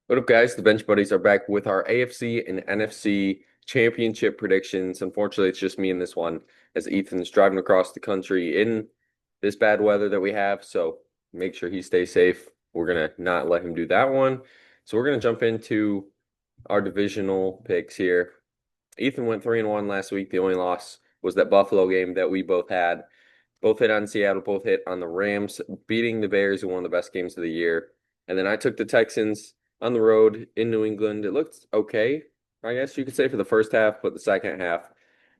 What up, guys? The Bench Buddies are back with our AFC and NFC Championship predictions. Unfortunately, it's just me in this one, as Ethan's driving across the country in this bad weather that we have. So make sure he stays safe. We're gonna not let him do that one. So we're gonna jump into our divisional picks here. Ethan went 3-1 last week. The only loss was that Buffalo game that we both had. Both hit on Seattle, both hit on the Rams, beating the Bears in one of the best games of the year. And then I took the Texans on the road in New England. It looked okay, I guess you could say, for the first half, but the second half,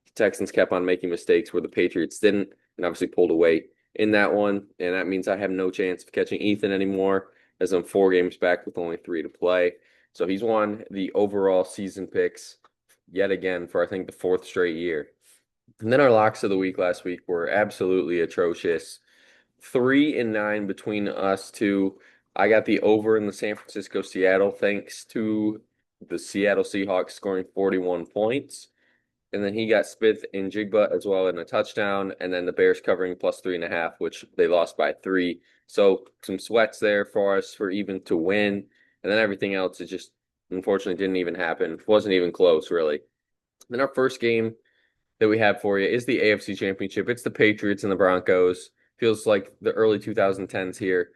the Texans kept on making mistakes where the Patriots didn't, and obviously pulled away in that one. And that means I have no chance of catching Ethan anymore, as I'm 4 games back with only 3 to play. So he's won the overall season picks yet again for I think the fourth straight year. And then our locks of the week last week were absolutely atrocious. 3-9 between us two. I got the over in the San Francisco Seattle thanks to the Seattle Seahawks scoring 41 points. And then he got Smith and Jigba as well in a touchdown. And then the Bears covering +3.5, which they lost by 3. So some sweats there for us for even to win. And then everything else, it just unfortunately didn't even happen. It wasn't even close, really. Then our first game that we have for you is the AFC Championship. It's the Patriots and the Broncos. Feels like the early 2010s here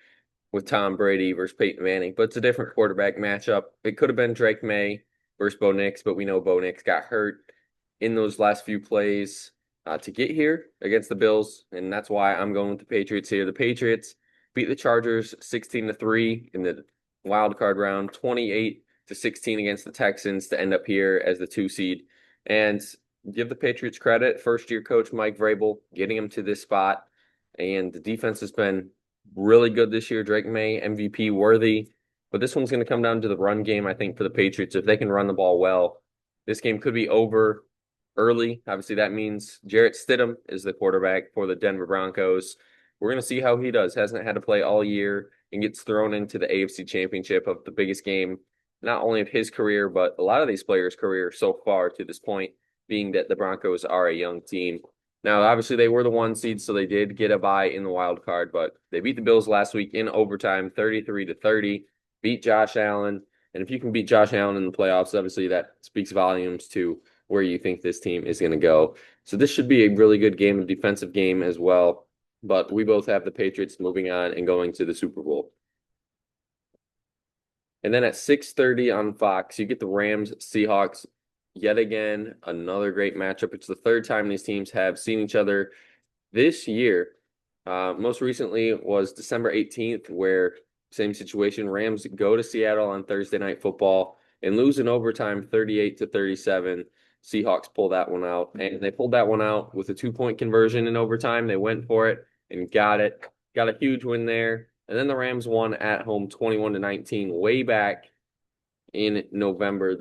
with Tom Brady versus Peyton Manning, but it's a different quarterback matchup. It could have been Drake May versus Bo Nix, but we know Bo Nix got hurt in those last few plays to get here against the Bills, and that's why I'm going with the Patriots here. The Patriots beat the Chargers 16-3 in the wild card round, 28-16 against the Texans to end up here as the 2 seed. And give the Patriots credit. First year coach Mike Vrabel getting him to this spot. And the defense has been really good this year. Drake May, MVP worthy. But this one's going to come down to the run game, I think, for the Patriots. If they can run the ball well, this game could be over early. Obviously, that means Jarrett Stidham is the quarterback for the Denver Broncos. We're going to see how he does. Hasn't had to play all year and gets thrown into the AFC Championship of the biggest game, not only of his career, but a lot of these players' career so far to this point, being that the Broncos are a young team. Now, obviously, they were the 1 seed, so they did get a bye in the wild card, but they beat the Bills last week in overtime, 33-30, beat Josh Allen. And if you can beat Josh Allen in the playoffs, obviously that speaks volumes to where you think this team is going to go. So this should be a really good game, a defensive game as well. But we both have the Patriots moving on and going to the Super Bowl. And then at 6:30 on Fox, you get the Rams Seahawks. Yet again, another great matchup. It's the third time these teams have seen each other this year. Most recently was December 18th, where same situation. Rams go to Seattle on Thursday Night Football and lose in overtime 38-37. Seahawks pull that one out. And they pulled that one out with a 2-point conversion in overtime. They went for it and got it. Got a huge win there. And then the Rams won at home 21-19 way back in November,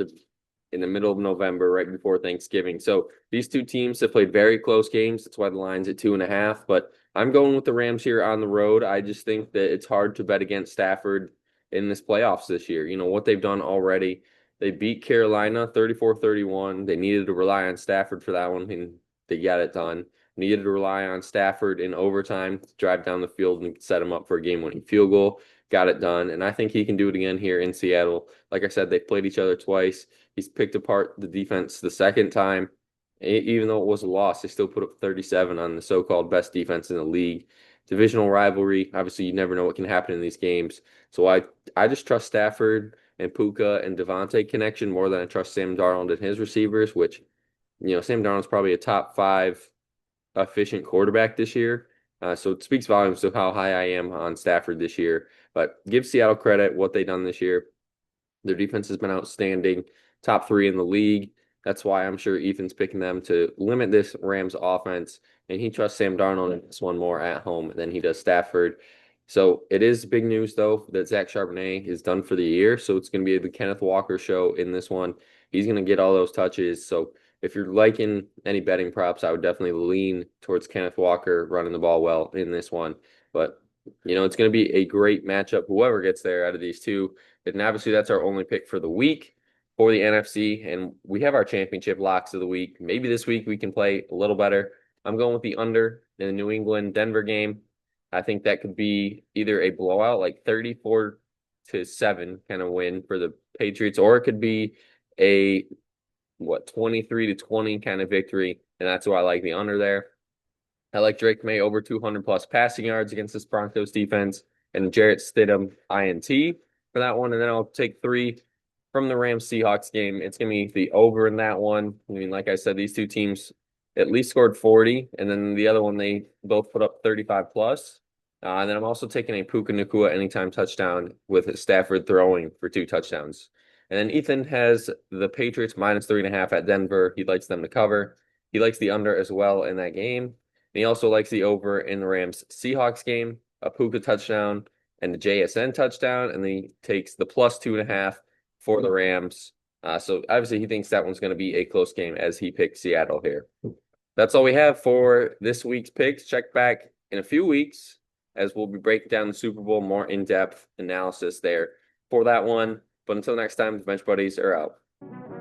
in the middle of November, right before Thanksgiving. So these two teams have played very close games. That's why the line's at 2.5. But I'm going with the Rams here on the road. I just think that it's hard to bet against Stafford in this playoffs this year. You know what they've done already. They beat Carolina 34-31. They needed to rely on Stafford for that one, and they got it done. Needed to rely on Stafford in overtime to drive down the field and set him up for a game-winning field goal. Got it done, and I think he can do it again here in Seattle. Like I said, they've played each other twice. He's picked apart the defense the second time. Even though it was a loss, they still put up 37 on the so-called best defense in the league. Divisional rivalry. Obviously, you never know what can happen in these games. So I just trust Stafford and Puka and Devontae connection more than I trust Sam Darnold and his receivers, which, Sam Darnold's probably a top 5 efficient quarterback this year. So it speaks volumes to how high I am on Stafford this year. But give Seattle credit what they've done this year. Their defense has been outstanding, top 3 in the league. That's why I'm sure Ethan's picking them to limit this Rams offense. And he trusts Sam Darnold in this one more at home than he does Stafford. So it is big news, though, that Zach Charbonnet is done for the year. So it's going to be the Kenneth Walker show in this one. He's going to get all those touches. So if you're liking any betting props, I would definitely lean towards Kenneth Walker running the ball well in this one. But, it's going to be a great matchup, whoever gets there out of these two. And obviously, that's our only pick for the week for the NFC. And we have our championship locks of the week. Maybe this week we can play a little better. I'm going with the under in the New England-Denver game. I think that could be either a blowout, like 34-10 to 7 kind of win for the Patriots, or it could be a 23-20 kind of victory, and that's why I like the under there. I like Drake May over 200 plus passing yards against this Broncos defense, and Jarrett Stidham INT for that one. And then I'll take 3 from the Rams Seahawks game. It's going to be the over in that one. I mean, like I said, these two teams at least scored 40, and then the other one, they both put up 35 plus. And then I'm also taking a Puka Nacua anytime touchdown with Stafford throwing for 2 touchdowns. And then Ethan has the Patriots -3.5 at Denver. He likes them to cover. He likes the under as well in that game. And he also likes the over in the Rams Seahawks game, a Puka touchdown and the JSN touchdown. And then he takes the +2.5 for the Rams. So obviously he thinks that one's going to be a close game as he picked Seattle here. That's all we have for this week's picks. Check back in a few weeks as we'll be breaking down the Super Bowl, more in-depth analysis there for that one. But until next time, the Bench Buddies are out.